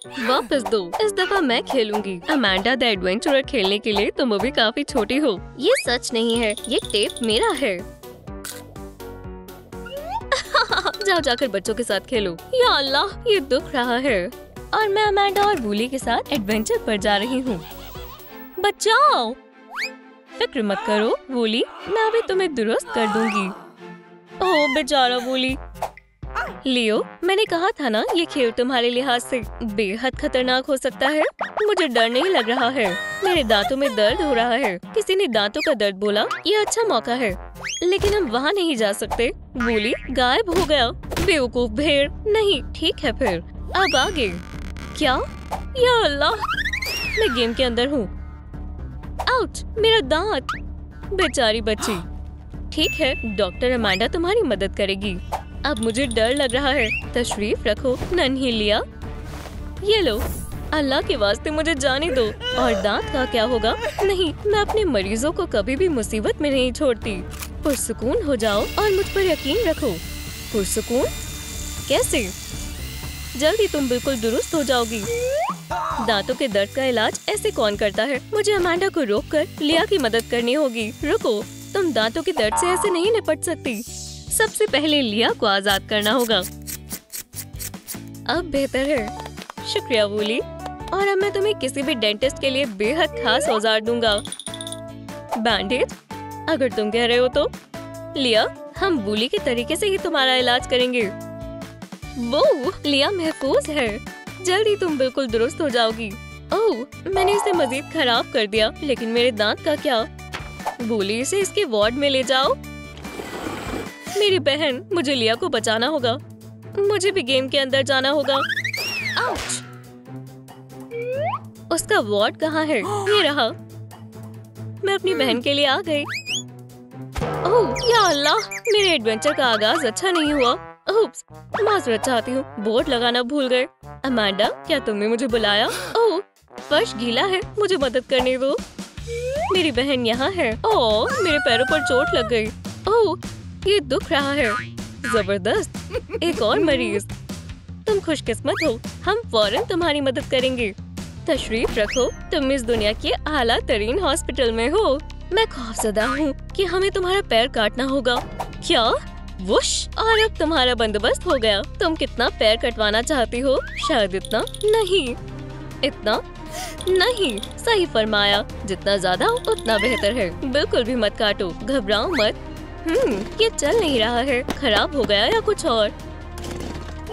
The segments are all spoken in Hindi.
वापस दो, इस दफा मैं खेलूंगी। अमांडा द एडवेंचरर खेलने के लिए तुम अभी काफी छोटी हो। ये सच नहीं है, ये टेप मेरा है। जाओ जाकर बच्चों के साथ खेलो। या अल्लाह, ये दुख रहा है और मैं अमांडा और वूली के साथ एडवेंचर पर जा रही हूँ। बचाओ! फिक्र मत करो वूली, मैं अभी तुम्हें दुरुस्त कर दूंगी। ओह बेचारा वूली। लियो, मैंने कहा था ना, ये खेल तुम्हारे लिहाज से बेहद खतरनाक हो सकता है। मुझे डर नहीं लग रहा है, मेरे दांतों में दर्द हो रहा है। किसी ने दांतों का दर्द बोला, ये अच्छा मौका है, लेकिन हम वहाँ नहीं जा सकते। वूली गायब हो गया। बेवकूफ भेड़। नहीं, ठीक है फिर, अब आगे। क्या? या अल्लाह, मैं गेम के अंदर हूँ। आउच, मेरा दांत। बेचारी बच्ची। ठीक है, डॉक्टर अमांडा तुम्हारी मदद करेगी। अब मुझे डर लग रहा है। तशरीफ रखो नन्ही लिया। ये लो, अल्लाह के वास्ते मुझे जाने दो। और दांत का क्या होगा? नहीं, मैं अपने मरीजों को कभी भी मुसीबत में नहीं छोड़ती। पुरसुकून हो जाओ और मुझ पर यकीन रखो। पुरसुकून? कैसे? जल्दी तुम बिल्कुल दुरुस्त हो जाओगी। दांतों के दर्द का इलाज ऐसे कौन करता है? मुझे अमांडा को रोककर लिया की मदद करनी होगी। रुको, तुम दांतों के दर्द से ऐसे नहीं निपट सकती। सबसे पहले लिया को आजाद करना होगा। अब बेहतर है। शुक्रिया वूली। और अब मैं तुम्हें किसी भी डेंटिस्ट के लिए बेहद खास औजार दूंगा। बैंडेज, अगर तुम कह रहे हो तो। लिया, हम वूली के तरीके से ही तुम्हारा इलाज करेंगे। वो लिया महफूज है। जल्दी तुम बिल्कुल दुरुस्त हो जाओगी। ओह, मैंने इसे मजीद खराब कर दिया। लेकिन मेरे दांत का क्या? वूली, इसे इसके वार्ड में ले जाओ। मेरी बहन, मुझे लिया को बचाना होगा। मुझे भी गेम के अंदर जाना होगा। आउच! उसका वार्ड कहाँ है? ये रहा। मैं अपनी बहन के लिए आ गई। ओह या अल्लाह, मेरे एडवेंचर का आगाज अच्छा नहीं हुआ। ओप्स, माजरत चाहती हूँ, बोर्ड लगाना भूल गए। अमांडा, क्या तुमने मुझे बुलाया? ओह, फर्श गीला है, मुझे मदद करने दो। मेरी बहन यहाँ है। ओह, मेरे पैरों पर चोट लग गई। ओह, ये दुख रहा है। जबरदस्त, एक और मरीज। तुम खुशकिस्मत हो, हम फौरन तुम्हारी मदद करेंगे। तशरीफ रखो, तुम इस दुनिया के आला तरीन हॉस्पिटल में हो। मैं खौफजदा हूँ कि हमें तुम्हारा पैर काटना होगा। क्या? वुश! और अब तुम्हारा बंदोबस्त हो गया। तुम कितना पैर कटवाना चाहती हो? शायद इतना? नहीं, इतना नहीं। सही फरमाया, जितना ज्यादा उतना बेहतर है। बिल्कुल भी मत काटो, घबराओ मत। ये चल नहीं रहा है, खराब हो गया या कुछ और।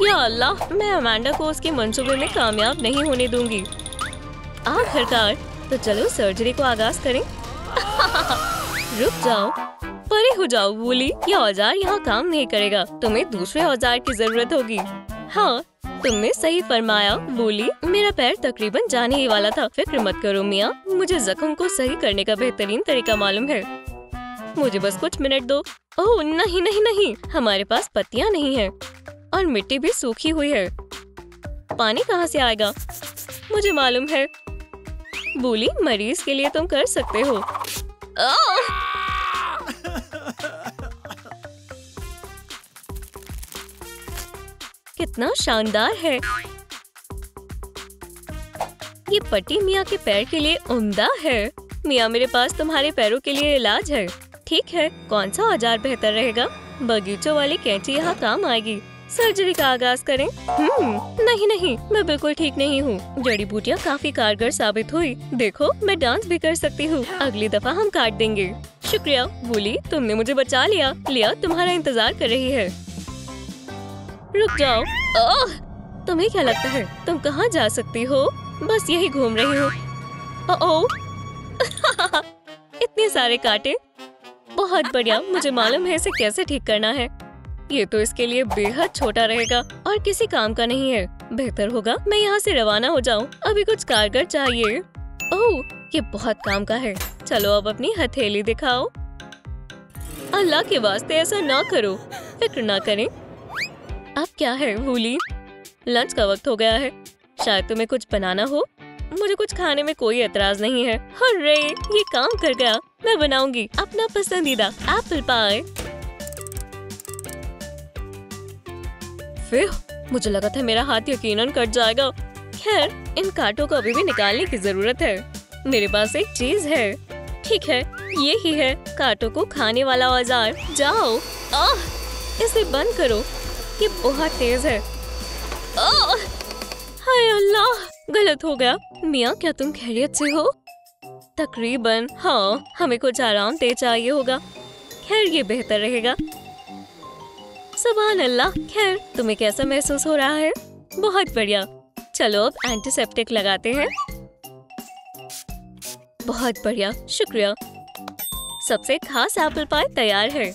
या अल्लाह, मैं अमांडा को उसके मंसूबे में कामयाब नहीं होने दूंगी। आखिरकार, तो चलो सर्जरी को आगाज करें। रुक जाओ, परे हो जाओ वूली, ये औजार यहाँ काम नहीं करेगा। तुम्हें दूसरे औजार की जरूरत होगी। हाँ, तुमने सही फरमाया वूली, मेरा पैर तकरीबन जाने ही वाला था। फिक्र मत करो मियाँ, मुझे जख्म को सही करने का बेहतरीन तरीका मालूम है। मुझे बस कुछ मिनट दो। ओह नहीं नहीं नहीं, हमारे पास पत्तियाँ नहीं है और मिट्टी भी सूखी हुई है। पानी कहाँ से आएगा? मुझे मालूम है। वूली, मरीज के लिए तुम कर सकते हो। कितना शानदार है। ये पट्टी मियाँ के पैर के लिए उम्दा है। मियाँ, मेरे पास तुम्हारे पैरों के लिए इलाज है। ठीक है, कौन सा औजार बेहतर रहेगा? बगीचों वाली कैंची यहाँ काम आएगी। सर्जरी का आगाज करें। नहीं नहीं, मैं बिल्कुल ठीक नहीं हूँ। जड़ी बूटियाँ काफी कारगर साबित हुई। देखो, मैं डांस भी कर सकती हूँ। अगली दफा हम काट देंगे। शुक्रिया वूली, तुमने मुझे बचा लिया। लिया तुम्हारा इंतजार कर रही है। रुक जाओ। ओह, तुम्हें क्या लगता है तुम कहाँ जा सकती हो? बस यही घूम रही हूँ। ओह इतने सारे कांटे। बहुत बढ़िया, मुझे मालूम है इसे कैसे ठीक करना है। ये तो इसके लिए बेहद छोटा रहेगा और किसी काम का नहीं है। बेहतर होगा मैं यहाँ से रवाना हो जाऊँ। अभी कुछ कारगर चाहिए। ओह, ये बहुत काम का है। चलो अब अपनी हथेली दिखाओ। अल्लाह के वास्ते ऐसा ना करो। फिक्र ना करें। अब क्या है वूली? लंच का वक्त हो गया है। शायद तुम्हें कुछ बनाना हो। मुझे कुछ खाने में कोई एतराज नहीं है। हर्रे, ये काम कर गया। मैं बनाऊंगी अपना पसंदीदा एप्पल पाई। फिर मुझे लगा था मेरा हाथ यकीनन कट जाएगा। खैर, इन कांटों को अभी भी निकालने की जरूरत है। मेरे पास एक चीज है। ठीक है, ये ही है कांटों को खाने वाला औजार। जाओ, इसे बंद करो, ये बहुत तेज है। हाय अल्लाह, गलत हो गया। मियाँ, क्या तुम खैरियत से हो? तकरीबन हाँ, हमें कुछ आराम दे चाहिए होगा। खैर, ये बेहतर रहेगा। सुभान अल्लाह। खैर, तुम्हें कैसा महसूस हो रहा है? बहुत बढ़िया। चलो अब एंटीसेप्टिक लगाते हैं। बहुत बढ़िया, शुक्रिया। सबसे खास एप्पल पाई तैयार है।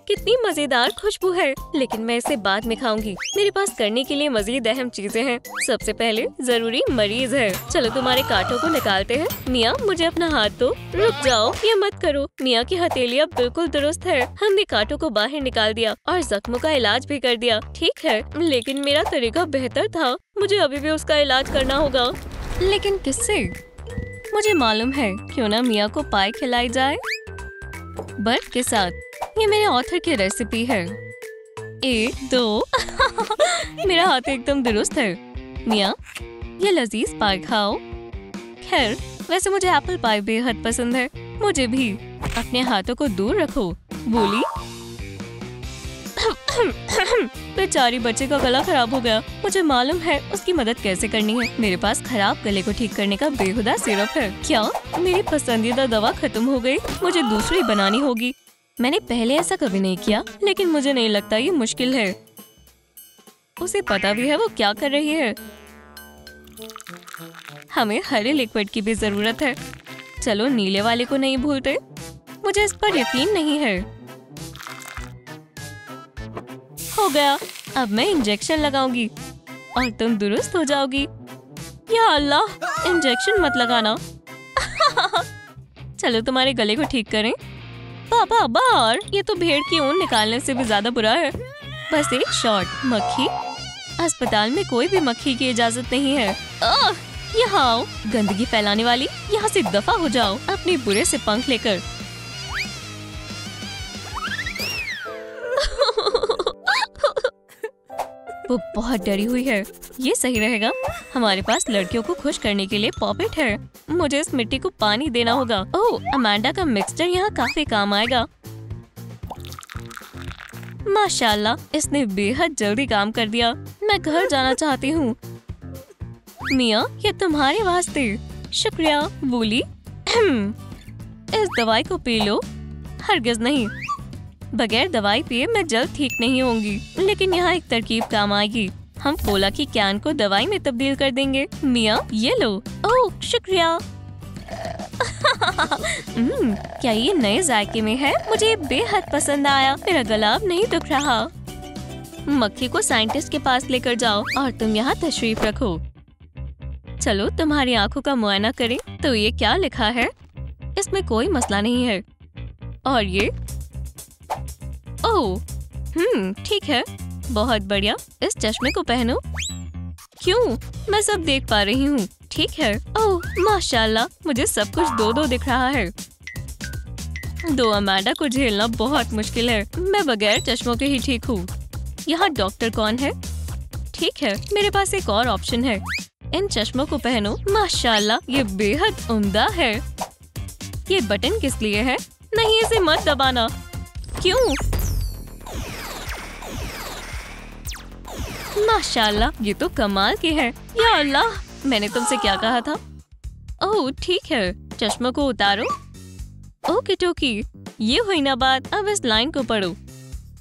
कितनी मजेदार खुशबू है, लेकिन मैं इसे बाद में खाऊंगी। मेरे पास करने के लिए मजीद अहम चीजें हैं। सबसे पहले जरूरी मरीज है। चलो तुम्हारे कांटों को निकालते हैं। मियाँ, मुझे अपना हाथ दो। रुक जाओ, ये मत करो। मियाँ की हथेली अब बिल्कुल दुरुस्त है। हमने कांटों को बाहर निकाल दिया और जख्मों का इलाज भी कर दिया। ठीक है, लेकिन मेरा तरीका बेहतर था। मुझे अभी भी उसका इलाज करना होगा। लेकिन किससे? मुझे मालूम है, क्यों ना मियाँ को पाई खिलाई जाए, बर्फ के साथ। ये मेरे ऑथर की रेसिपी है। 1 2 मेरा हाथ एकदम दुरुस्त है। मियाँ, ये लजीज पाई खाओ। खैर, वैसे मुझे एप्पल पाई बेहद पसंद है। मुझे भी। अपने हाथों को दूर रखो। बोली। बेचारी बच्चे का गला खराब हो गया। मुझे मालूम है उसकी मदद कैसे करनी है। मेरे पास खराब गले को ठीक करने का बेहुदा सिरप है। क्या मेरी पसंदीदा दवा खत्म हो गई? मुझे दूसरी बनानी होगी। मैंने पहले ऐसा कभी नहीं किया, लेकिन मुझे नहीं लगता ये मुश्किल है। उसे पता भी है वो क्या कर रही है। हमें हरे लिक्विड की भी जरूरत है। चलो नीले वाले को नहीं भूलते। मुझे इस पर यकीन नहीं है। हो गया। अब मैं इंजेक्शन लगाऊंगी और तुम दुरुस्त हो जाओगी। या अल्लाह, इंजेक्शन मत लगाना। चलो तुम्हारे गले को ठीक करें। पापा बाहर, ये तो भेड़ की ऊन निकालने से भी ज्यादा बुरा है। बस एक शॉट। मक्खी? अस्पताल में कोई भी मक्खी की इजाजत नहीं है। यहाँ आओ, गंदगी फैलाने वाली। यहाँ से दफा हो जाओ अपने बुरे से पंख लेकर। वो बहुत डरी हुई है। ये सही रहेगा। हमारे पास लड़कियों को खुश करने के लिए पॉपेट है। मुझे इस मिट्टी को पानी देना होगा। ओह, अमांडा का मिक्सचर यहाँ काफी काम आएगा। माशाल्लाह, इसने बेहद जल्दी काम कर दिया। मैं घर जाना चाहती हूँ। मियाँ, ये तुम्हारे वास्ते। शुक्रिया। बोली। इस दवाई को पी लो। हरगिज नहीं, बगैर दवाई पिए मैं जल्द ठीक नहीं होंगी। लेकिन यहाँ एक तरकीब काम आएगी। हम कोला की कैन को दवाई में तब्दील कर देंगे। मियाँ, ये लो। ओह, शुक्रिया। क्या ये नए जायके में है? मुझे बेहद पसंद आया। मेरा गला अब नहीं दुख रहा। मक्खी को साइंटिस्ट के पास लेकर जाओ और तुम यहाँ तशरीफ रखो। चलो तुम्हारी आंखों का मुआयना करें। तो ये क्या लिखा है? इसमें कोई मसला नहीं है। और ये? ओह, ठीक है, बहुत बढ़िया। इस चश्मे को पहनो। क्यों? मैं सब देख पा रही हूँ। ठीक है। ओह माशाल्लाह, मुझे सब कुछ दो दो दिख रहा है। 2 अमांडा को झेलना बहुत मुश्किल है। मैं बगैर चश्मों के ही ठीक हूँ। यहाँ डॉक्टर कौन है? ठीक है, मेरे पास एक और ऑप्शन है। इन चश्मों को पहनो। माशाल्लाह, ये बेहद उम्दा है। ये बटन किस लिए है? नहीं, इसे मत दबाना। क्यों? माशाल्लाह, ये तो कमाल के है। या अल्लाह, मैंने तुमसे क्या कहा था? ओह ठीक है, चश्मा को उतारो। ओके टोकी, ये हुई ना बात। अब इस लाइन को पढ़ो।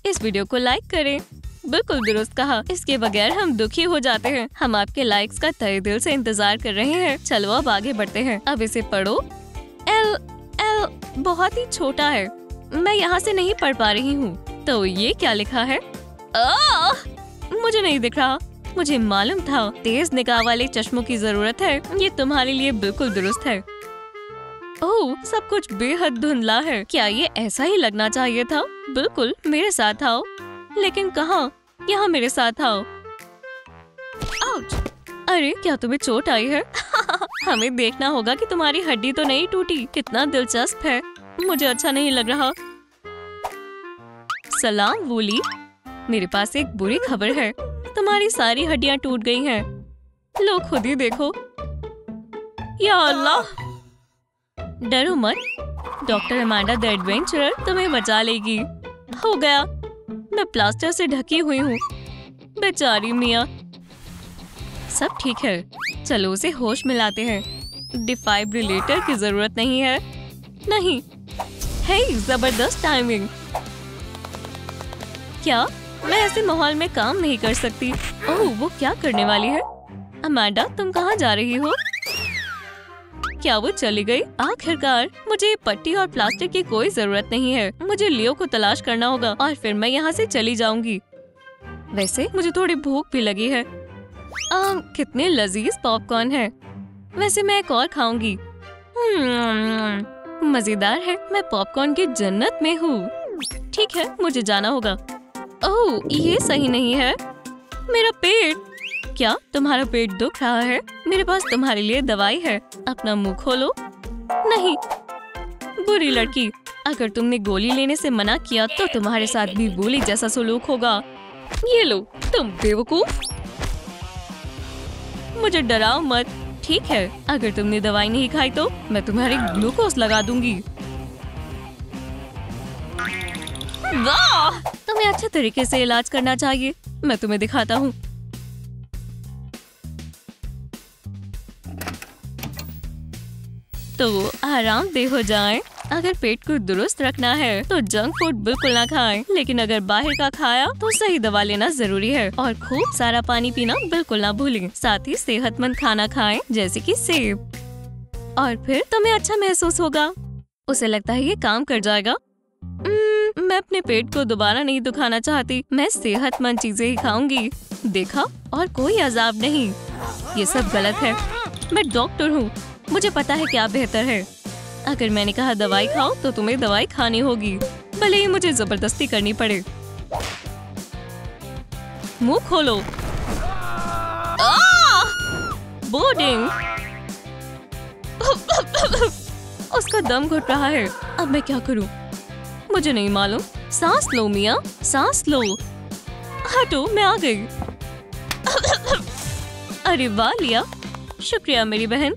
इस वीडियो को लाइक करें। बिल्कुल दुरुस्त कहा। इसके बगैर हम दुखी हो जाते हैं। हम आपके लाइक्स का तहे दिल से इंतजार कर रहे हैं। चलो अब आगे बढ़ते हैं। अब इसे पढ़ो। एल एल बहुत ही छोटा है। मैं यहाँ से नहीं पढ़ पा रही हूँ। तो ये क्या लिखा है? मुझे नहीं दिख रहा। मुझे मालूम था तेज निगाह वाले चश्मों की जरूरत है। ये तुम्हारे लिए बिल्कुल दुरुस्त है। ओह, सब कुछ बेहद धुंधला है। क्या ये ऐसा ही लगना चाहिए था? बिल्कुल मेरे साथ आओ। लेकिन कहाँ? यहाँ मेरे साथ आओ। आउच! अरे क्या तुम्हें चोट आई है? हमें देखना होगा कि तुम्हारी हड्डी तो नहीं टूटी। कितना दिलचस्प है। मुझे अच्छा नहीं लग रहा। सलाम वूली, मेरे पास एक बुरी खबर है। तुम्हारी सारी हड्डियां टूट गई हैं। लो खुद ही देखो। या अल्लाह! डरो मत, डॉक्टर अमांडा द एडवेंचरर तुम्हें बचा लेगी। हो गया, मैं प्लास्टर से ढकी हुई हूँ। बेचारी मिया। सब ठीक है, चलो उसे होश में लाते हैं। डिफाइब्रिलेटर की जरूरत नहीं है। नहीं। हे, जबरदस्त टाइमिंग। क्या मैं ऐसे माहौल में काम नहीं कर सकती? ओह, वो क्या करने वाली है? अमांडा, तुम कहाँ जा रही हो? क्या वो चली गई? आखिरकार। मुझे पट्टी और प्लास्टिक की कोई जरूरत नहीं है। मुझे लियो को तलाश करना होगा और फिर मैं यहाँ से चली जाऊंगी। वैसे मुझे थोड़ी भूख भी लगी है। कितने लजीज पॉपकॉर्न हैं। वैसे मैं एक और खाऊंगी। मजेदार है। मैं पॉपकॉर्न की जन्नत में हूँ। ठीक है, मुझे जाना होगा। ओह, ये सही नहीं है। मेरा पेट। क्या तुम्हारा पेट दुख रहा है? मेरे पास तुम्हारे लिए दवाई है। अपना मुंह खोलो। नहीं, बुरी लड़की। अगर तुमने गोली लेने से मना किया तो तुम्हारे साथ भी गोली जैसा सलूक होगा। ये लो, तुम बेवकूफ। मुझे डराओ मत। ठीक है, अगर तुमने दवाई नहीं खाई तो मैं तुम्हारी ग्लूकोज लगा दूंगी। वाह! तुम्हें अच्छे तरीके से इलाज करना चाहिए। मैं तुम्हें दिखाता हूँ। तो आरामदेह हो जाएं। अगर पेट को दुरुस्त रखना है तो जंक फूड बिल्कुल ना खाएं, लेकिन अगर बाहर का खाया तो सही दवा लेना जरूरी है और खूब सारा पानी पीना बिल्कुल ना भूलें। साथ ही सेहतमंद खाना खाएं, जैसे कि सेब। और फिर तुम्हें अच्छा महसूस होगा। उसे लगता है ये काम कर जाएगा। मैं अपने पेट को दोबारा नहीं दुखाना चाहती। मैं सेहतमंद चीजें ही खाऊंगी। देखा, और कोई अजाब नहीं। ये सब गलत है। मैं डॉक्टर हूँ, मुझे पता है क्या बेहतर है। अगर मैंने कहा दवाई खाओ तो तुम्हें दवाई खानी होगी, भले ही मुझे जबरदस्ती करनी पड़े। मुंह खोलो। बोर्डिंग। उसका दम घुट रहा है। अब मैं क्या करूं? मुझे नहीं मालूम। सांस लो मिया, सांस लो। हटो, मैं आ गई। अरे वाह लिया, शुक्रिया मेरी बहन।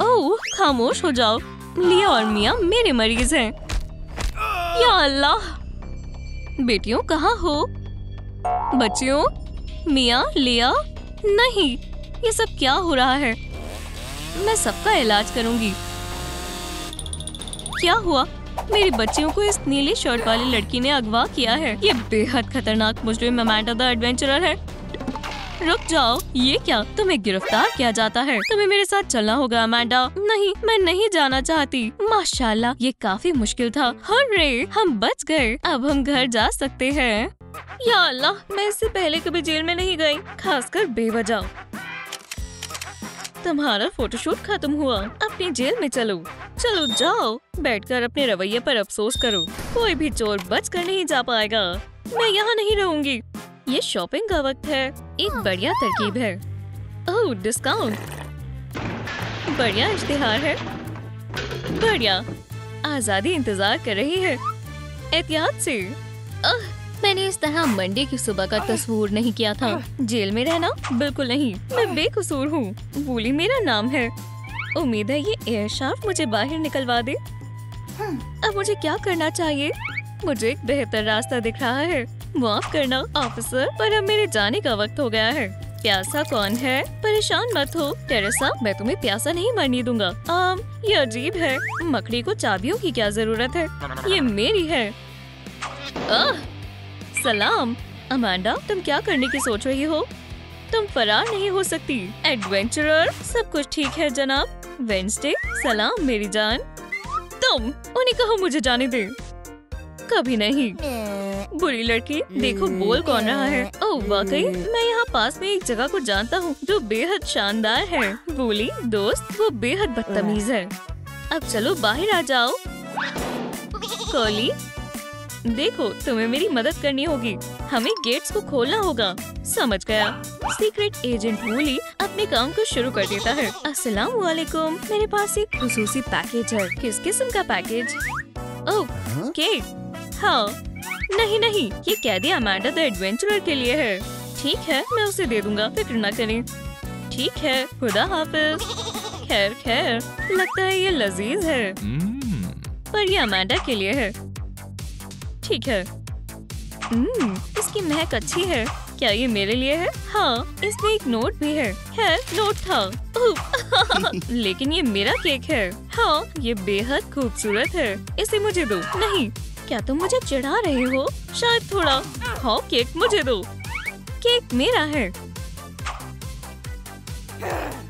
ओह, खामोश हो जाओ। लिया और मिया मेरे मरीज हैं। या अल्लाह! बेटियों कहाँ हो? बच्चियों, मिया, लिया। नहीं, ये सब क्या हो रहा है? मैं सबका इलाज करूंगी। क्या हुआ? मेरी बच्चियों को इस नीली शर्ट वाली लड़की ने अगवा किया है। ये बेहद खतरनाक मुजरिम अमांडा द एडवेंचरर है। रुक जाओ, ये क्या? तुम्हें गिरफ्तार किया जाता है। तुम्हें मेरे साथ चलना होगा अमांडा। नहीं, मैं नहीं जाना चाहती। माशाल्लाह, ये काफी मुश्किल था। हर्रे, हम बच गए। अब हम घर जा सकते हैं। या अल्लाह, मैं इससे पहले कभी जेल में नहीं गई, खासकर बेवजह। तुम्हारा फोटोशूट खत्म हुआ। अपनी जेल में चलो। चलो जाओ, बैठकर अपने रवैये पर अफसोस करो। कोई भी चोर बच कर नहीं जा पाएगा। मैं यहाँ नहीं रहूंगी। ये शॉपिंग का वक्त है। एक बढ़िया तरकीब है। ओह, डिस्काउंट। बढ़िया इश्तिहार है। बढ़िया। आजादी इंतजार कर रही है। एहतियात से। मैंने इस तरह मंडे की सुबह का तस्वीर नहीं किया था। जेल में रहना? बिल्कुल नहीं, मैं बेकसूर हूँ। वूली मेरा नाम है। उम्मीद है ये एयरशाफ्ट मुझे बाहर निकलवा दे। अब मुझे क्या करना चाहिए? मुझे एक बेहतर रास्ता दिख रहा है। माफ करना ऑफिसर, पर अब मेरे जाने का वक्त हो गया है। प्यासा कौन है? परेशान मत हो टेरेसा, मैं तुम्हें प्यासा नहीं मरने दूंगा। ये अजीब है। मकड़ी को चाबियों की क्या जरूरत है? ये मेरी है। सलाम अमांडा, तुम क्या करने की सोच रही हो? तुम फरार नहीं हो सकती। एडवेंचरर, सब कुछ ठीक है जनाब। वेंसडे, सलाम मेरी जान। तुम उन्हें कहो मुझे जाने दे। कभी नहीं। बुरी लड़की, देखो बोल कौन रहा है। ओह वाकई, मैं यहाँ पास में एक जगह को जानता हूँ जो बेहद शानदार है। बोली दोस्त, वो बेहद बदतमीज है। अब चलो बाहर आ जाओ। कोली, देखो तुम्हें मेरी मदद करनी होगी। हमें गेट्स को खोलना होगा। समझ गया। सीक्रेट एजेंट वूली अपने काम को शुरू कर देता है। अस्सलाम वालेकुम, मेरे पास एक खुसूसी पैकेज है। किस किस्म का पैकेज? ओह, केक। हाँ, नहीं, ये कैदी अमांडा द एडवेंचरर के लिए है। ठीक है, मैं उसे दे दूंगा, फिक्र न करें। ठीक है, खुदा हाफिज। खैर खैर, लगता है ये लजीज है, पर ये अमांडा के लिए है। ठीक है। इसकी महक अच्छी है। क्या ये मेरे लिए है? हाँ, इसमें एक नोट भी है। खैर, नोट था। लेकिन ये मेरा केक है। हाँ, ये बेहद खूबसूरत है। इसे मुझे दो। नहीं, क्या तुम मुझे चिढ़ा रहे हो? शायद थोड़ा। हाँ, केक मुझे दो। केक मेरा है।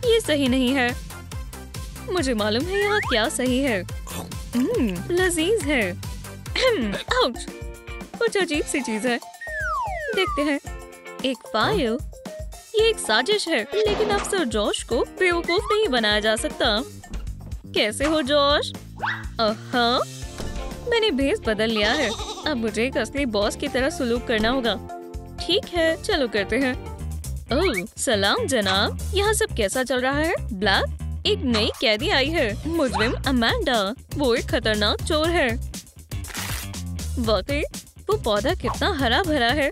ये सही नहीं है। मुझे मालूम है यहाँ क्या सही है। लजीज है। आउच, कुछ अजीब सी चीज है। देखते हैं। एक फाइल। ये एक साजिश है, लेकिन अफसर जॉश को बेवकूफ नहीं बनाया जा सकता। कैसे हो जॉश? हाँ, मैंने भेस बदल लिया है। अब मुझे एक असली बॉस की तरह सुलूक करना होगा। ठीक है, चलो करते हैं। ओह, सलाम जनाब। यहाँ सब कैसा चल रहा है? ब्लैक, एक नई कैदी आई है, मुजरिम अमांडा। वो एक खतरनाक चोर है। वाकई, वो पौधा कितना हरा भरा है।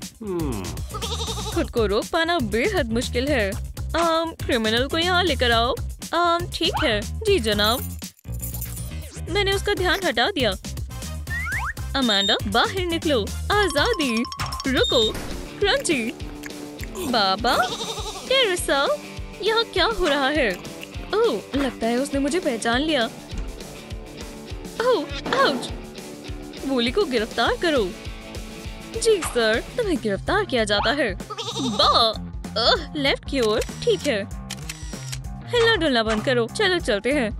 खुद को रोक पाना बेहद मुश्किल है। क्रिमिनल को यहाँ लेकर आओ। ठीक है, जी जनाब। मैंने उसका ध्यान हटा दिया। अमांडा, बाहर निकलो। आजादी। रुको, क्रंची। बाबा, टेरेसा, यहाँ क्या हो रहा है? ओह, लगता है उसने मुझे पहचान लिया। ओह, आउच। वूली को गिरफ्तार करो। जी सर, तुम्हें गिरफ्तार किया जाता है। लेफ्ट की ओर। ठीक है, हिलना डुलना बंद करो। चलो चलते हैं।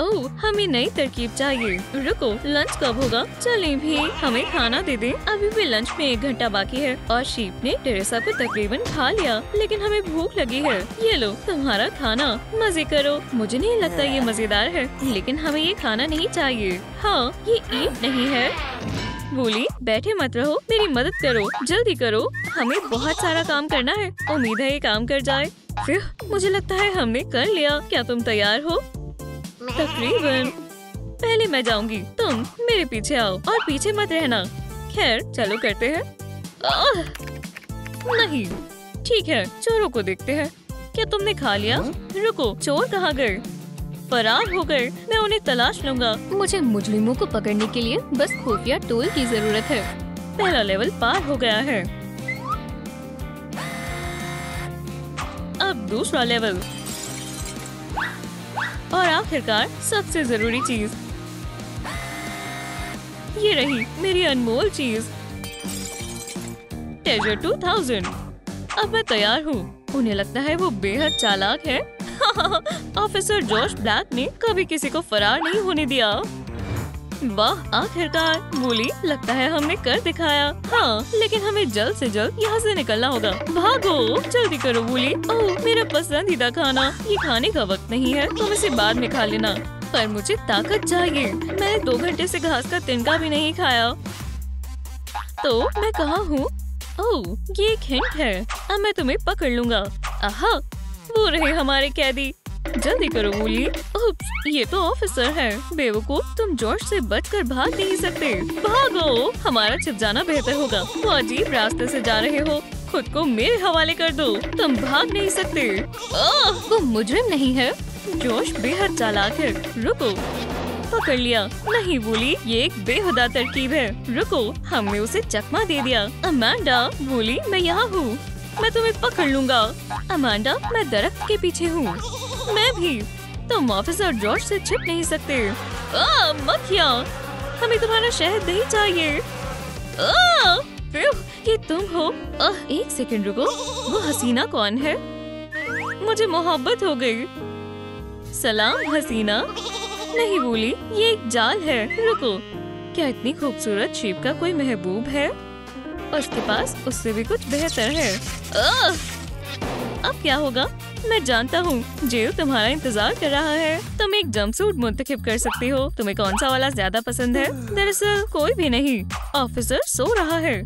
ओह, हमें नई तरकीब चाहिए। रुको, लंच कब होगा? चलें भी, हमें खाना दे दें। अभी भी लंच में 1 घंटा बाकी है और शीप ने टेरेसा को तकरीबन खा लिया, लेकिन हमें भूख लगी है। ये लो तुम्हारा खाना, मजे करो। मुझे नहीं लगता ये मजेदार है, लेकिन हमें ये खाना नहीं चाहिए। हाँ, ये ईद नहीं है। वूली, बैठे मत रहो, मेरी मदद करो, जल्दी करो। हमें बहुत सारा काम करना है। उम्मीद है ये काम कर जाए। फिर मुझे लगता है हमने कर लिया। क्या तुम तैयार हो? तकरीबन। पहले मैं जाऊंगी, तुम मेरे पीछे आओ और पीछे मत रहना। खैर, चलो करते हैं। नहीं, ठीक है, चोरों को देखते हैं। क्या तुमने खा लिया? रुको, चोर कहाँ गए? फरार हो गए। मैं उन्हें तलाश लूंगा। मुझे मुजरिमों को पकड़ने के लिए बस खुफिया टूल की जरूरत है। पहला लेवल पार हो गया है। अब दूसरा लेवल और आखिरकार सबसे जरूरी चीज, ये रही मेरी अनमोल चीज, ट्रेजर 2000। अब मैं तैयार हूँ। उन्हें लगता है वो बेहद चालाक है। ऑफिसर जॉश ब्लैक ने कभी किसी को फरार नहीं होने दिया। वाह, आखिरकार। वूली, लगता है हमने कर दिखाया। हाँ, लेकिन हमें जल्द से जल्द यहाँ से निकलना होगा। भागो, जल्दी करो वूली। ओह, मेरा पसंदीदा खाना। ये खाने का वक्त नहीं है, तुम इसे बाद में खा लेना। पर मुझे ताकत चाहिए। मैंने 2 घंटे से घास का तिनका भी नहीं खाया। तो मैं कहाँ हूँ? ओह, ये एक हिंट है। अब मैं तुम्हें पकड़ लूंगा। आहा, वो रहे हमारे कैदी। जल्दी करो वूली। उप्स, ये तो ऑफिसर है। बेवकूफ, तुम जॉर्ज से बचकर भाग नहीं सकते। भागो, हमारा छिप जाना बेहतर होगा। वो अजीब रास्ते से जा रहे हो। खुद को मेरे हवाले कर दो, तुम भाग नहीं सकते। वो मुजरिम नहीं है। जॉर्ज बेहद चालाक है। रुको, पकड़ लिया। नहीं वूली, ये एक बेहुदा तरकीब है। रुको, हमने उसे चकमा दे दिया। अमांडा, वूली, मैं यहाँ हूँ, मैं तुम्हें पकड़ लूंगा। अमांडा, मैं दरख्त के पीछे हूँ। मैं भी। तुम ऑफिसर जॉर्ज से छिप नहीं सकते। मक्खिया, हमें तुम्हारा शहद नहीं चाहिए। ये तुम हो? एक सेकंड रुको, वो हसीना कौन है? मुझे मोहब्बत हो गई। सलाम हसीना। नहीं वूली, ये एक जाल है। रुको, क्या इतनी खूबसूरत शीप का कोई महबूब है? उसके पास उससे भी कुछ बेहतर है। अब क्या होगा? मैं जानता हूँ, जेल तुम्हारा इंतजार कर रहा है। तुम एक जंपसूट मुंतखब कर सकती हो। तुम्हें कौन सा वाला ज्यादा पसंद है? दरअसल कोई भी नहीं। ऑफिसर सो रहा है।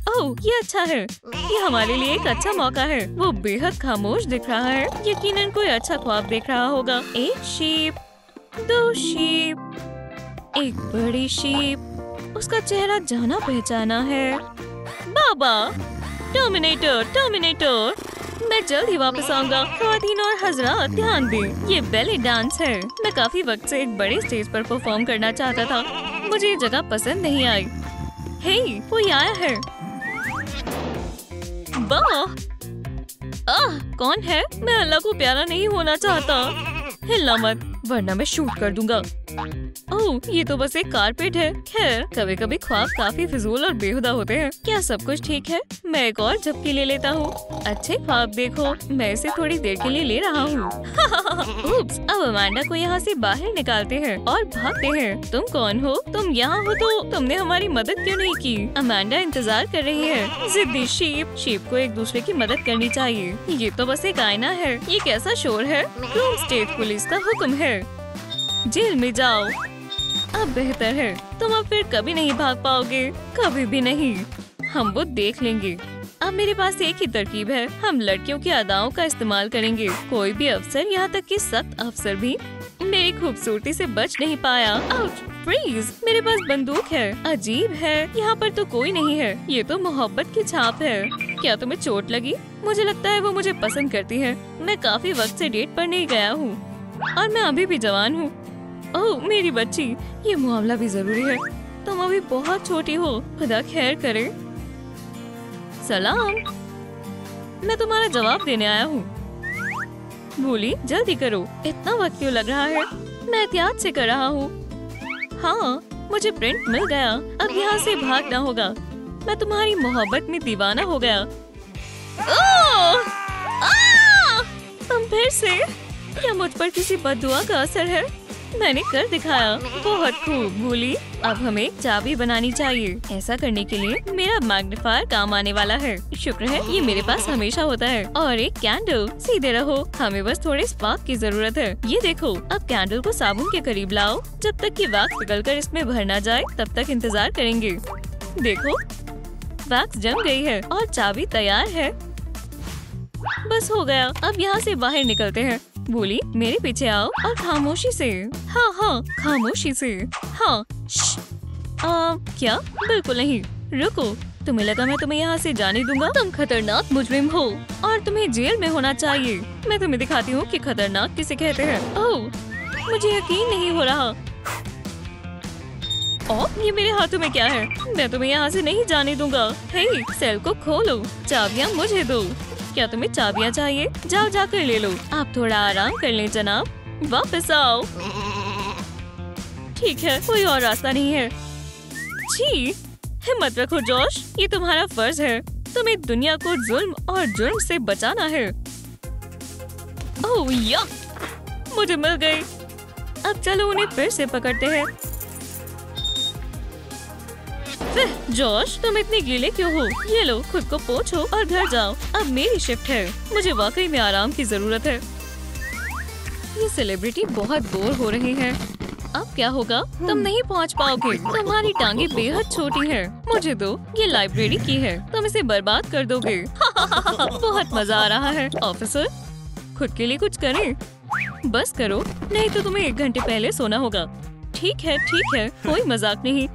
ओह, ये अच्छा है। ये हमारे लिए एक अच्छा मौका है। वो बेहद खामोश दिख रहा है। यकीनन कोई अच्छा ख्वाब देख रहा होगा। 1 शीप, 2 शीप, एक बड़ी शीप। उसका चेहरा जाना पहचाना है। बाबा, टर्मिनेटर टर्मिनेटर। मैं जल्द ही वापस आऊंगा। ख्वातीन और हजरात ध्यान दें, ये बैले डांस है। मैं काफी वक्त से एक बड़े स्टेज पर परफॉर्म करना चाहता था। मुझे ये जगह पसंद नहीं आई। हे, कोई आया है। वाह, कौन है? मैं अल्लाह को प्यारा नहीं होना चाहता। हिलना मत वरना मैं शूट कर दूंगा। ओह, ये तो बस एक कारपेट है। खैर, कभी कभी ख्वाब काफी फिजूल और बेहुदा होते हैं। क्या सब कुछ ठीक है? मैं एक और झपकी ले लेता हूँ। अच्छे ख्वाब देखो, मैं इसे थोड़ी देर के लिए ले रहा हूँ। उप्स, अब अमांडा को यहाँ से बाहर निकालते हैं और भागते हैं। तुम कौन हो? तुम यहाँ हो तो तुमने हमारी मदद क्यों नहीं की? अमांडा इंतजार कर रही है। जिद्दी शीप। शीप को एक दूसरे की मदद करनी चाहिए। ये तो बस एक आईना है। ये कैसा शोर है? क्रोम स्टेट पुलिस का हुक्म है, जेल में जाओ। अब बेहतर है, तुम अब फिर कभी नहीं भाग पाओगे, कभी भी नहीं। हम वो देख लेंगे। अब मेरे पास एक ही तरकीब है, हम लड़कियों की अदाओं का इस्तेमाल करेंगे। कोई भी अफसर, यहाँ तक कि सख्त अफसर भी मेरी खूबसूरती से बच नहीं पाया। आउच, फ्रीज, मेरे पास बंदूक है। अजीब है, यहाँ पर तो कोई नहीं है। ये तो मोहब्बत की छाप है। क्या तुम्हें चोट लगी? मुझे लगता है वो मुझे पसंद करती है। मैं काफी वक्त से डेट पर नहीं गया हूँ और मैं अभी भी जवान हूँ। ओह मेरी बच्ची, ये मामला भी जरूरी है। तुम अभी बहुत छोटी हो। खुदा खैर करे। सलाम, मैं तुम्हारा जवाब देने आया हूँ। बोली, जल्दी करो। इतना वक्त क्यों लग रहा है? मैं एहतियात से कर रहा हूँ। हाँ, मुझे प्रिंट मिल गया। अब यहाँ से भागना होगा। मैं तुम्हारी मोहब्बत में दीवाना हो गया। तुम फिर से? क्या मुझ पर किसी बद्दुआ का असर है? मैंने कर दिखाया। बहुत खूब भूली। अब हमें चाबी बनानी चाहिए। ऐसा करने के लिए मेरा मैग्नीफायर काम आने वाला है। शुक्र है ये मेरे पास हमेशा होता है। और एक कैंडल। सीधे रहो, हमें बस थोड़े स्पार्क की जरूरत है। ये देखो, अब कैंडल को साबुन के करीब लाओ। जब तक कि वैक्स पिघलकर इसमें भर ना जाए तब तक इंतजार करेंगे। देखो, वैक्स जम गई है और चाबी तैयार है। बस हो गया। अब यहाँ से बाहर निकलते हैं। बोली, मेरे पीछे आओ और खामोशी से। हाँ हाँ, खामोशी से। हाँ, क्या? बिल्कुल नहीं। रुको, तुम्हें लगा मैं तुम्हें यहाँ से जाने दूंगा? तुम खतरनाक मुजरिम हो और तुम्हें जेल में होना चाहिए। मैं तुम्हें दिखाती हूँ कि खतरनाक किसे कहते हैं। ओह, मुझे यकीन नहीं हो रहा। ओह, ये मेरे हाथों में क्या है? मैं तुम्हें यहाँ से नहीं जाने दूंगा। हे, सेल को खोलो। चाबियाँ मुझे दो। क्या तुम्हें चाबियाँ चाहिए? जाओ जाकर ले लो। आप थोड़ा आराम कर लें जनाब। वापस आओ। ठीक है, कोई और रास्ता नहीं है। छी, हिम्मत रखो जोश, ये तुम्हारा फर्ज है। तुम्हें दुनिया को जुल्म और जुर्म से बचाना है। ओह या, मुझे मिल गई। अब चलो उन्हें फिर से पकड़ते हैं। जोश, तुम इतने गीले क्यों हो? ये लो, खुद को पोंछो और घर जाओ। अब मेरी शिफ्ट है। मुझे वाकई में आराम की जरूरत है। ये सेलिब्रिटी बहुत बोर हो रही है। अब क्या होगा? तुम नहीं पहुंच पाओगे। तुम्हारी टांगे बेहद छोटी हैं। मुझे दो, ये लाइब्रेरी की है। तुम इसे बर्बाद कर दोगे। बहुत मजा आ रहा है। ऑफिसर, खुद के लिए कुछ करें। बस करो, नहीं तो तुम्हें 1 घंटे पहले सोना होगा। ठीक है, कोई मजाक नहीं।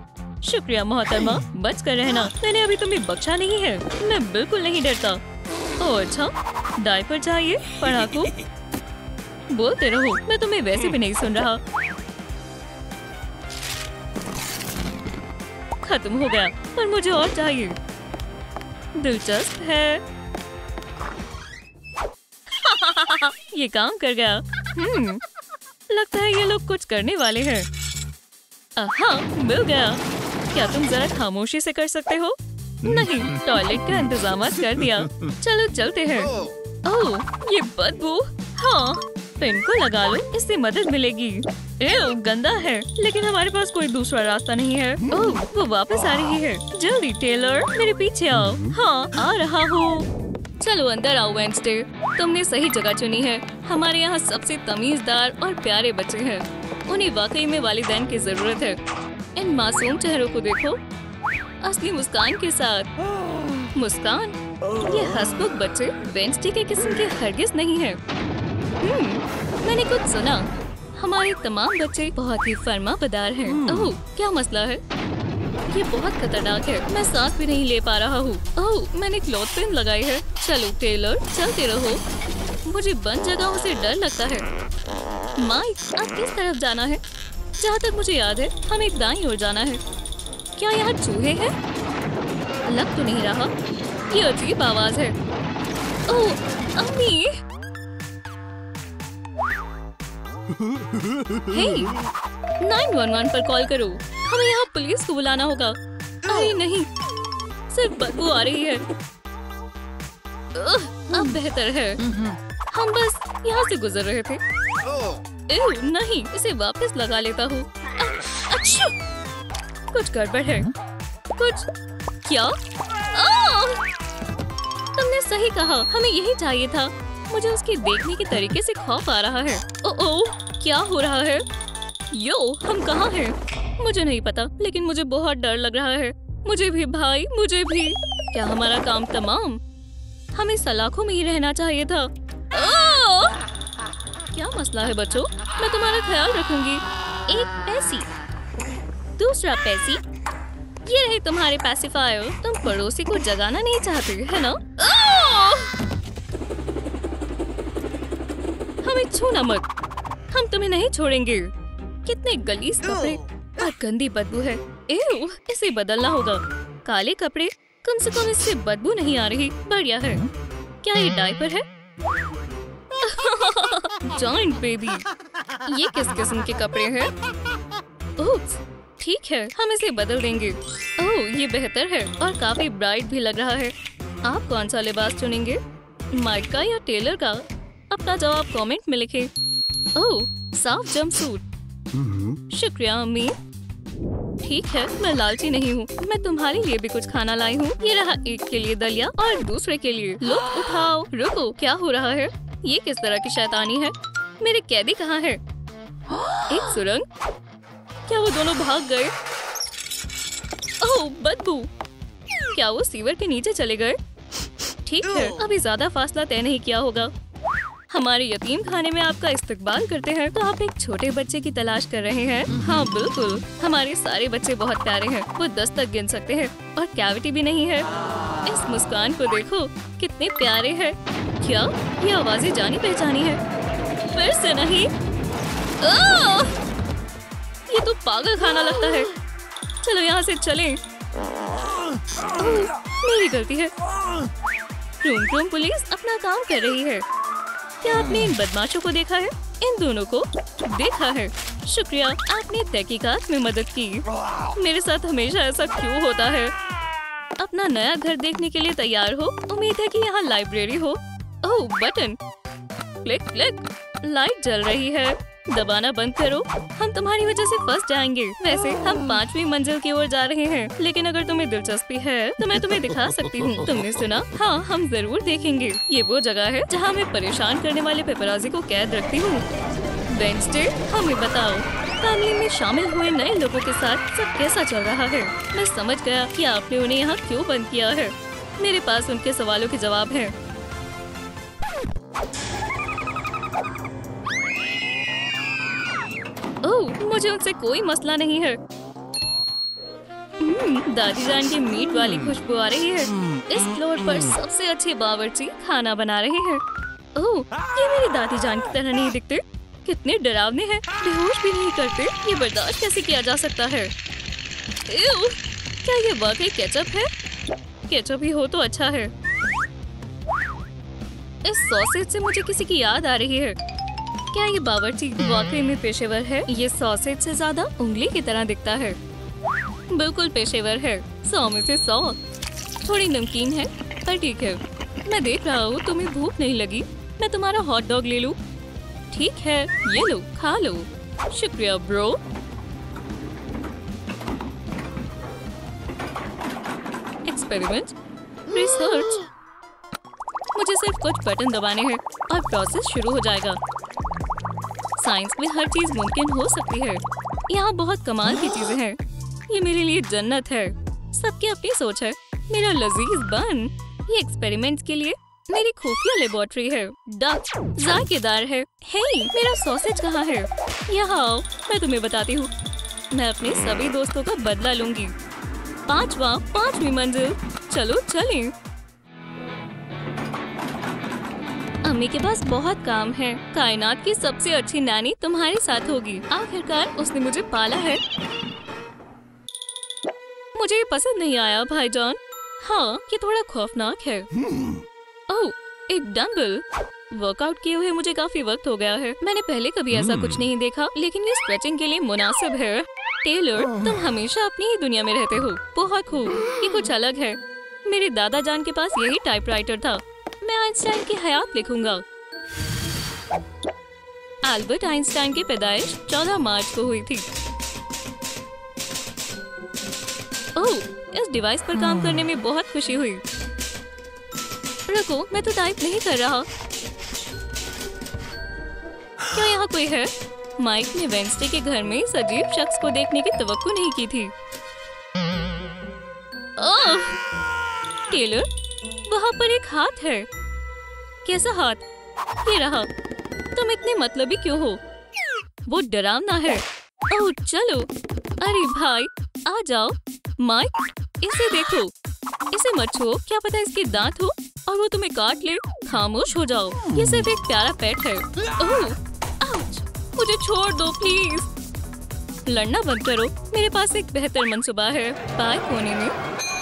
शुक्रिया मोहतरमा, बच कर रहना। मैंने अभी तुम्हें बख्शा नहीं है। मैं बिल्कुल नहीं डरता। ओह अच्छा, डायपर चाहिए? पढ़ाकू, बोलते रहो, मैं तुम्हें वैसे भी नहीं सुन रहा। खत्म हो गया, पर मुझे और चाहिए। दिलचस्प है। ये काम कर गया। लगता है ये लोग कुछ करने वाले हैं। हाँ, मिल गया। क्या तुम जरा खामोशी से कर सकते हो? नहीं, टॉयलेट का इंतजाम कर दिया। चलो चलते हैं। ओह, ये बदबू। हाँ, पेन को लगा लो, इससे मदद मिलेगी। एव, गंदा है, लेकिन हमारे पास कोई दूसरा रास्ता नहीं है। ओह, वो वापस आ रही है। जल्दी टेलर, मेरे पीछे आओ। हाँ, आ रहा हूँ। चलो अंदर आओ वेंसडे, तुमने सही जगह चुनी है। हमारे यहाँ सबसे तमीजदार और प्यारे बच्चे हैं। उन्हें वाकई में वालिदैन की जरूरत है। इन मासूम चेहरों को देखो, असली मुस्कान के साथ। मुस्कान, ये हंसमुख बच्चे वेंसडे के किस्म के हरगिज नहीं है। मैंने कुछ सुना, हमारे तमाम बच्चे बहुत ही फर्माबदार हैं। ओह, क्या मसला है? ये बहुत खतरनाक है, मैं सांस भी नहीं ले पा रहा हूँ। ओह, मैंने क्लॉथ पिन लगाई है। चलो टेलर, चलते रहो। मुझे बंद जगहों से डर लगता है। माइक, अब किस तरफ जाना है? जहाँ तक मुझे याद है हमें दाईं ओर जाना है। क्या यहाँ चूहे हैं? लग तो नहीं रहा। ये अजीब आवाज है। ओह अम्मी। हे, 911 पर कॉल करो। हमें यहाँ पुलिस को बुलाना होगा। अरे नहीं, सिर्फ बदबू आ रही है। अब बेहतर है। हम बस यहाँ से गुजर रहे थे। नहीं, इसे वापस लगा लेता हूँ। अच्छा, कुछ गड़बड़ है। कुछ क्या? तुमने सही कहा, हमें यही चाहिए था। मुझे उसके देखने के तरीके से खौफ आ रहा है। ओह, क्या हो रहा है? यो, हम कहाँ हैं? मुझे नहीं पता, लेकिन मुझे बहुत डर लग रहा है। मुझे भी भाई, मुझे भी। क्या हमारा काम तमाम? हमें सलाखों में ही रहना चाहिए था। क्या मसला है बच्चों? मैं तुम्हारा ख्याल रखूंगी। एक पैसी, दूसरा पैसी। ये रहे तुम्हारे पैसिफायर। तुम पड़ोसी को जगाना नहीं चाहते, है ना? हमें छूना मत, हम तुम्हें नहीं छोड़ेंगे। कितने गलीज कपड़े और गंदी बदबू है। एव, इसे बदलना होगा। काले कपड़े, कम से कम इससे बदबू नहीं आ रही। बढ़िया है। क्या ये डायपर है? Joint baby. ये किस किस्म के कपड़े हैं? ओह, ठीक है, हम इसे बदल देंगे। ओह, ये बेहतर है और काफी ब्राइट भी लग रहा है। आप कौन सा लिबास चुनेंगे, माइक का या टेलर का? अपना जवाब कमेंट में लिखें। ओह, साफ जंपसूट। शुक्रिया अम्मी। ठीक है, मैं लालची नहीं हूँ। मैं तुम्हारे लिए भी कुछ खाना लाई हूँ। ये रहा एक के लिए दलिया और दूसरे के लिए। लुत्फ उठाओ। रुको, क्या हो रहा है? ये किस तरह की शैतानी है? मेरे कैदी कहाँ है? एक सुरंग? क्या वो दोनों भाग गए? ओह, बदबू। क्या वो सीवर के नीचे चले गए? ठीक है, अभी ज्यादा फासला तय नहीं किया होगा। हमारे यतीम खाने में आपका इस्तकबाल करते हैं। तो आप एक छोटे बच्चे की तलाश कर रहे हैं? हाँ बिल्कुल, हमारे सारे बच्चे बहुत प्यारे हैं। वो 10 तक गिन सकते हैं और कैविटी भी नहीं है। इस मुस्कान को देखो, कितने प्यारे हैं। क्या ये आवाजें जानी पहचानी है? फिर से नहीं। ये तो पागल खाना लगता है। चलो यहाँ से चलें। मेरी गलती है। रूम पुलिस अपना काम कर रही है। क्या आपने इन बदमाशों को देखा है? इन दोनों को देखा है। शुक्रिया, आपने तहकीकात में मदद की। मेरे साथ हमेशा ऐसा क्यों होता है? अपना नया घर देखने के लिए तैयार हो? उम्मीद है कि यहाँ लाइब्रेरी हो। ओह, बटन। Click click. लाइट जल रही है। दबाना बंद करो। हम तुम्हारी वजह से फंस जाएंगे। वैसे हम 5वीं मंजिल की ओर जा रहे हैं, लेकिन अगर तुम्हें दिलचस्पी है तो मैं तुम्हें दिखा सकती हूँ। तुमने सुना? हाँ, हम जरूर देखेंगे। ये वो जगह है जहाँ मैं परेशान करने वाले पेपराजी को कैद रखती हूँ। वेडनेसडे, हमें बताओ, फैमिली में शामिल हुए नए लोगों के साथ सब कैसा चल रहा है? मैं समझ गया कि आपने उन्हें यहाँ क्यों बंद किया है। मेरे पास उनके सवालों के जवाब हैं। ओह, मुझे उनसे कोई मसला नहीं है। दादी जान की मीट वाली खुशबू आ रही है। इस फ्लोर पर सबसे अच्छे बावर्ची खाना बना रहे हैं। ओह, ये मेरी दादी जान की तरह नहीं दिखते। कितने डरावने हैं, बेहोश भी नहीं करते। ये बर्दाश्त कैसे किया जा सकता है? क्या ये वाकई केचप है? केचप ही हो तो अच्छा है। इस सॉसेज से मुझे किसी की याद आ रही है। क्या ये बावर्ची वाकई में पेशेवर है? ये सॉसेज से ज्यादा उंगली की तरह दिखता है। बिल्कुल पेशेवर है। 100 में से 100। थोड़ी नमकीन है, पर ठीक है। मैं देख रहा हूँ तुम्हें भूख नहीं लगी। मैं तुम्हारा हॉट डॉग ले लूँ? ठीक है, ये लो, खा लो। शुक्रिया ब्रो। Experiment, research. मुझे सिर्फ कुछ बटन दबाने हैं और प्रोसेस शुरू हो जाएगा। साइंस में हर चीज मुमकिन हो सकती है। यहाँ बहुत कमाल की चीजें हैं। ये मेरे लिए जन्नत है। सबकी अपनी सोच है। मेरा लजीज बन। ये एक्सपेरिमेंट के लिए मेरी खुफिया लेबोरेटरी है। डक जायकेदार है। हे, मेरा सॉसेज कहाँ है? यहाँ आओ, मैं तुम्हें बताती हूँ। मैं अपने सभी दोस्तों का बदला लूंगी। पांचवी मंजिल। चलो चलें। अम्मी के पास बहुत काम है। कायनात की सबसे अच्छी नानी तुम्हारे साथ होगी। आखिरकार उसने मुझे पाला है। मुझे ये पसंद नहीं आया भाईजान। हाँ, ये थोड़ा खौफनाक है। ओह, एक डंबल। वर्कआउट किए हुए मुझे काफी वक्त हो गया है। मैंने पहले कभी ऐसा कुछ नहीं देखा, लेकिन ये स्ट्रेचिंग के लिए मुनासिब है। टेलर, तुम हमेशा अपनी ही दुनिया में रहते हो। बहुत खूब, ये कुछ अलग है। मेरे दादा जान के पास यही टाइपराइटर था। मैं आइंस्टाइन की हयात लिखूंगा। अल्बर्ट आइंस्टाइन की पैदाइश 14 मार्च को हुई थी। ओह, इस डिवाइस पर काम करने में बहुत खुशी हुई। रुको, मैं तो टाइप नहीं कर रहा। क्या यहाँ कोई है? माइक ने वेंसडे के घर में इस अजीब शख्स को देखने की तवक्को नहीं की थी। ओह, टेलर, वहाँ पर एक हाथ है। कैसा हाथ? ये रहा। तुम इतने मतलबी क्यों हो? वो डरावना है। ओह चलो। अरे भाई, आ जाओ। माइक, इसे देखो। इसे मत छुओ, क्या पता इसके दांत हो और वो तुम्हें काट ले। खामोश हो जाओ, ये सिर्फ एक प्यारा पेट है। ओह, आउच, मुझे छोड़ दो प्लीज। लड़ना बंद करो। मेरे पास एक बेहतर मंसूबा है। बाएं कोने में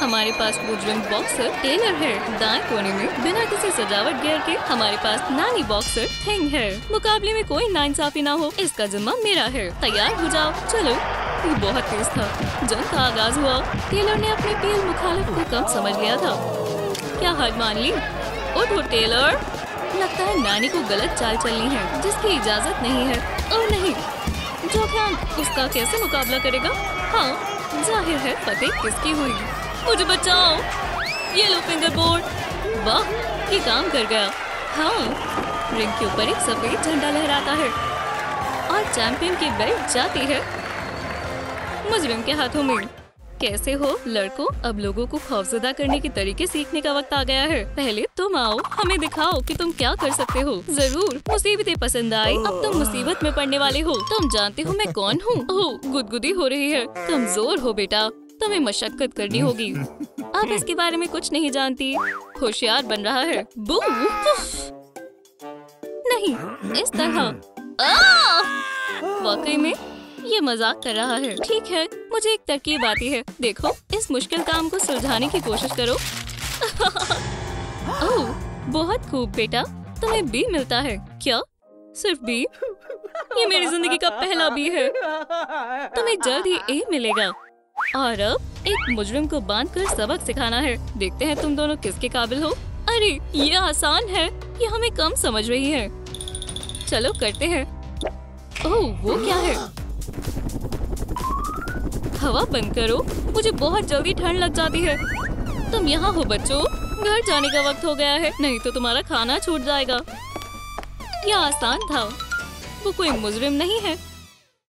हमारे पास मुजरिम बॉक्सर टेलर है। दाएं कोने में बिना किसी सजावट गियर के हमारे पास नानी बॉक्सर थिंग है। मुकाबले में कोई नाइंसाफी ना हो, इसका जिम्मा मेरा है। तैयार हो जाओ। चलो। ये बहुत तेज था। जंग का आगाज हुआ। टेलर ने अपने पील मुखालिफ को कम समझ लिया था। क्या हार मान ली? उठो टेलर। लगता है नानी को गलत चाल चलनी है, जिसकी इजाजत नहीं है। और नहीं, जोखियान उसका कैसे मुकाबला करेगा? हाँ, जाहिर है फतेह किसकी हुई। मुझे बचाओ। ये लो फिंगर बोर्ड। वाह, ये काम कर गया। हाँ, रिंग के ऊपर एक सफेद झंडा लहराता है और चैंपियन की बेल्ट जाती है मुजरिम के हाथों में। कैसे हो लड़कों? अब लोगों को खौफजदा करने के तरीके सीखने का वक्त आ गया है। पहले तुम आओ, हमें दिखाओ कि तुम क्या कर सकते हो। जरूर, मुसीबतें पसंद आई। अब तुम मुसीबत में पड़ने वाले हो। तुम जानते हो मैं कौन हूँ? ओह, गुदगुदी हो रही है। कमजोर हो बेटा, तुम्हें मशक्कत करनी होगी। आप इसके बारे में कुछ नहीं जानती। होशियार बन रहा है। बू, नहीं, इस तरह। वाकई में ये मजाक कर रहा है। ठीक है, मुझे एक तरकीब आती है। देखो, इस मुश्किल काम को सुलझाने की कोशिश करो। ओह, बहुत खूब बेटा, तुम्हें बी मिलता है। क्या? सिर्फ बी? ये मेरी जिंदगी का पहला बी है। तुम्हें जल्द ही ए मिलेगा। और अब एक मुजरिम को बांधकर सबक सिखाना है। देखते हैं तुम दोनों किसके काबिल हो। अरे, ये आसान है। ये हमें कम समझ रही है। चलो करते हैं। ओह, वो क्या है? हवा बंद करो। मुझे बहुत जल्दी ठंड लग जाती है। तुम यहाँ हो बच्चों? घर जाने का वक्त हो गया है, नहीं तो तुम्हारा खाना छूट जाएगा। यह आसान था। वो कोई मुजरिम नहीं है,